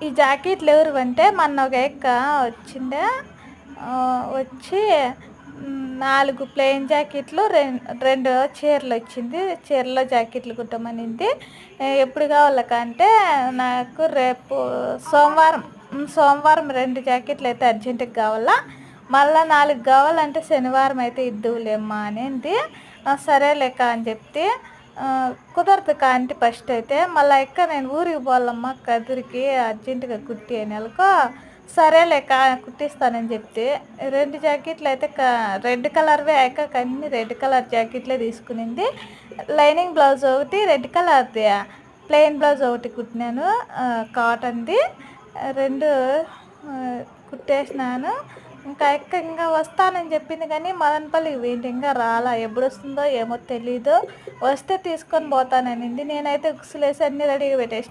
ఈ జాకెట్లు ఎవరు అంటే మొన్న ఒక ఎక్క వచ్చిండే వచ్చి 4 ప్లెయిన్ జాకెట్లు, రెండు చీరలు వచ్చింది. చీరలో జాకెట్లు కుట్టమనింది. ఎప్పుడు కావాలకంటే నాకు రేపు సోమవారం 2 జాకెట్లు అయితే అర్జెంటుగా కావాలా. మళ్ళీ 4 కావాలంటే శనివారం అయితే ఇద్దువులేమ్మా అనింది. సరేలేక అని చెప్తే కుదరదు కాంటి ఫస్ట్ అయితే మళ్ళీ నేను ఊరికి పోవాలమ్మా కదిరికి అర్జెంటుగా కుట్టి అని నెలకు. సరేలేక కుట్టిస్తానని చెప్తే 2 జాకెట్లు అయితే రెడ్ కలర్వే అన్ని రెడ్ కలర్ జాకెట్లే తీసుకునింది. లైనింగ్ బ్లౌజ్ ఒకటి రెడ్ కలర్ది, ప్లెయిన్ బ్లౌజ్ ఒకటి కుట్టినాను కాటన్ది. 2 కుట్టేసినాను. ఇంకా వస్తానని చెప్పింది కానీ మదనపల్లికి పోయింది, ఇంకా రాలా. ఎప్పుడు వస్తుందో ఏమో తెలీదు. వస్తే తీసుకొని పోతాననింది. నేనైతే ఉక్సులేసి అన్నీ రెడీగా పెట్టేసిన.